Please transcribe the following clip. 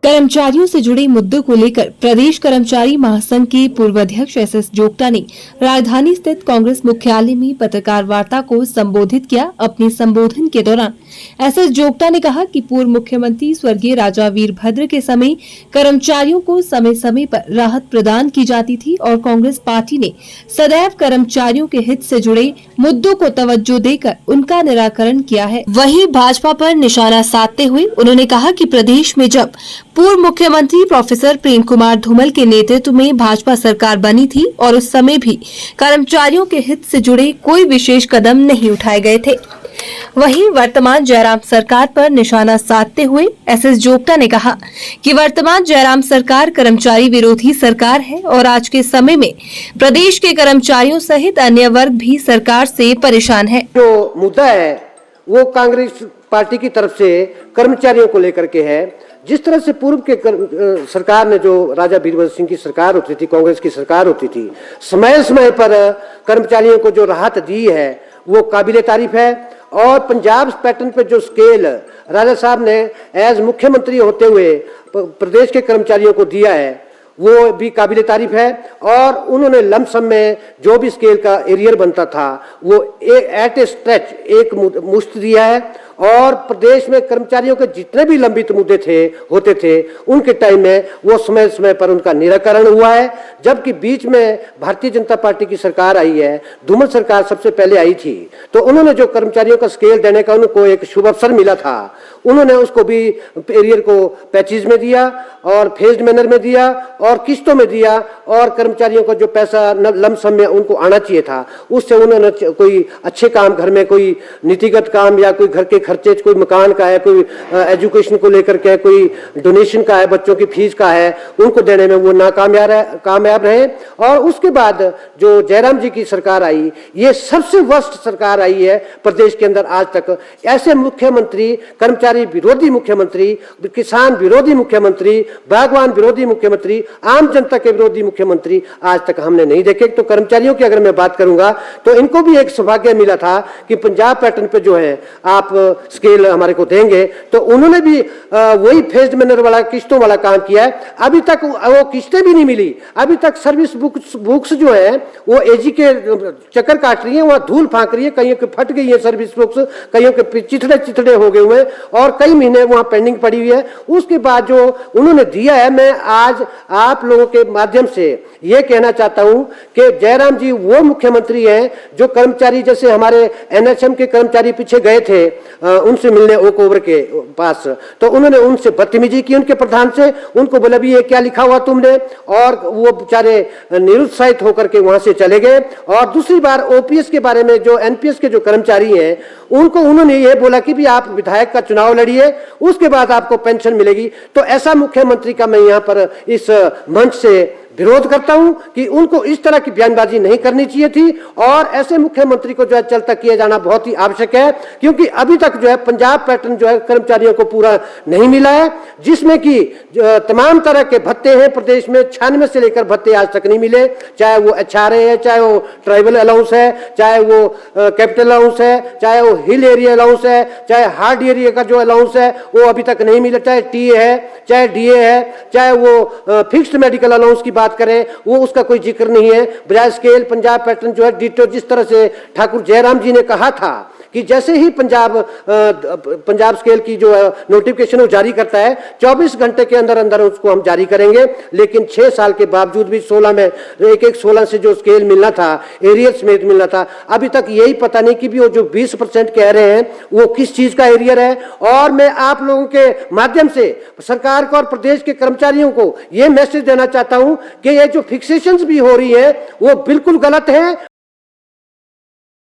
कर्मचारियों से जुड़े मुद्दों को लेकर प्रदेश कर्मचारी महासंघ के पूर्व अध्यक्ष एस जोगटा ने राजधानी स्थित कांग्रेस मुख्यालय में पत्रकार वार्ता को संबोधित किया। अपने संबोधन के दौरान एस जोगटा ने कहा कि पूर्व मुख्यमंत्री स्वर्गीय राजा वीरभद्र के समय कर्मचारियों को समय समय पर राहत प्रदान की जाती थी और कांग्रेस पार्टी ने सदैव कर्मचारियों के हित से जुड़े मुद्दों को तवज्जो देकर उनका निराकरण किया है। वहीं भाजपा पर निशाना साधते हुए उन्होंने कहा कि प्रदेश में जब पूर्व मुख्यमंत्री प्रोफेसर प्रेम कुमार धूमल के नेतृत्व में भाजपा सरकार बनी थी और उस समय भी कर्मचारियों के हित से जुड़े कोई विशेष कदम नहीं उठाए गए थे। वहीं वर्तमान जयराम सरकार पर निशाना साधते हुए एस जोगटा ने कहा कि वर्तमान जयराम सरकार कर्मचारी विरोधी सरकार है और आज के समय में प्रदेश के कर्मचारियों सहित अन्य वर्ग भी सरकार से परेशान है। जो मुद्दा है वो कांग्रेस पार्टी की तरफ से कर्मचारियों को लेकर के है। जिस तरह से पूर्व के सरकार ने जो राजा वीरभद्र सिंह की सरकार होती थी, कांग्रेस की सरकार होती थी, समय समय पर कर्मचारियों को जो राहत दी है वो काबिले तारीफ है। और पंजाब पैटर्न पे जो स्केल राजा साहब ने एज मुख्यमंत्री होते हुए प्रदेश के कर्मचारियों को दिया है वो भी काबिले तारीफ है। और उन्होंने लमसम में जो भी स्केल का एरियर बनता था वो एट ए स्ट्रेच एक मुश्त दिया है। और प्रदेश में कर्मचारियों के जितने भी लंबित मुद्दे होते थे उनके टाइम में वो समय समय पर उनका निराकरण हुआ है। जबकि बीच में भारतीय जनता पार्टी की सरकार आई है, धूमल सरकार सबसे पहले आई थी, तो उन्होंने जो कर्मचारियों का स्केल देने का उनको एक शुभ अवसर मिला था, उन्होंने उसको भी एरियर को पैचेज में दिया और फेज्ड मैनर में दिया और किस्तों में दिया। और कर्मचारियों का जो पैसा लमसम में उनको आना चाहिए था उससे उन्होंने कोई अच्छे काम, घर में कोई नीतिगत काम या कोई घर के खर्चे, कोई मकान का है, कोई एजुकेशन को लेकर के, कोई डोनेशन का है, बच्चों की फीस का है, उनको देने में वो कामयाब रहे। और उसके बाद जो जयराम जी की सरकार आई, ये सबसे वर्स्ट सरकार आई है प्रदेश के अंदर आज तक। ऐसे मुख्यमंत्री, कर्मचारी विरोधी मुख्यमंत्री, किसान विरोधी मुख्यमंत्री, बागवान विरोधी मुख्यमंत्री, आम जनता के विरोधी मुख्यमंत्री आज तक हमने नहीं देखे। तो कर्मचारियों की अगर मैं बात करूंगा तो इनको भी एक सौभाग्य मिला था कि पंजाब पैटर्न पे जो है आप स्केल हमारे को देंगे, तो उन्होंने भी वही फेज्ड मैनर वाला, किस्तों वाला काम किया है। अभी तक वो किस्तें भी नहीं मिली। अभी तक सर्विस बुक्स जो है वो एजी के चक्कर काट रही है, वहां धूल फांक रही है, कईयों के फट गई है सर्विस बुक्स, कईयों के चिथड़े हो गए हुए और कई महीने वहां पेंडिंग पड़ी हुई है। उसके बाद जो उन्होंने दिया है, मैं आज आप लोगों के माध्यम से ये कहना चाहता हूं कि जयराम जी वो मुख्यमंत्री हैं जो कर्मचारी, जैसे हमारे एनएचएम के कर्मचारी पीछे गए थे उनसे मिलने ओक ओवर के पास, तो उन्होंने उनसे बदतमीजी की, उनके प्रधान से। उनको बोला भी ये क्या लिखा हुआ तुमने, और वो बेचारे निरुत्साहित होकर के वहां से चले गए। और दूसरी बार ओपीएस के बारे में, जो एनपीएस के जो कर्मचारी हैं, उनको उन्होंने ये बोला कि भी आप विधायक का चुनाव लड़िए, उसके बाद आपको पेंशन मिलेगी। तो ऐसा मुख्यमंत्री का मैं यहाँ पर इस मंच से विरोध करता हूं कि उनको इस तरह की बयानबाजी नहीं करनी चाहिए थी। और ऐसे मुख्यमंत्री को जो है चलता किया जाना बहुत ही आवश्यक है, क्योंकि अभी तक जो है पंजाब पैटर्न जो है कर्मचारियों को पूरा नहीं मिला है, जिसमें कि तमाम तरह के भत्ते हैं प्रदेश में। 96 से लेकर भत्ते आज तक नहीं मिले, चाहे वो एचआरए है, चाहे वो ट्राइबल अलाउंस है, चाहे वो कैपिटल अलाउंस है, चाहे वो हिल एरिया अलाउंस है, चाहे हार्ड एरिया का जो अलाउंस है वो अभी तक नहीं मिला, चाहे टीए है, चाहे डीए है, चाहे वो फिक्स्ड मेडिकल अलाउंस की बात करें वो उसका कोई जिक्र नहीं है। बजाय स्केल पंजाब पैटर्न जो है डिटो, जिस तरह से ठाकुर जयराम जी ने कहा था कि जैसे ही पंजाब स्केल की जो नोटिफिकेशन वो जारी करता है 24 घंटे के अंदर अंदर उसको हम जारी करेंगे। लेकिन 6 साल के बावजूद भी 16 में एक 16 से जो स्केल मिलना था, एरियर समेत मिलना था, अभी तक यही पता नहीं कि भी वो जो 20% कह रहे हैं वो किस चीज का एरियर है। और मैं आप लोगों के माध्यम से सरकार को और प्रदेश के कर्मचारियों को यह मैसेज देना चाहता हूं कि ये जो फिक्सेशंस भी हो रही है वो बिल्कुल गलत है।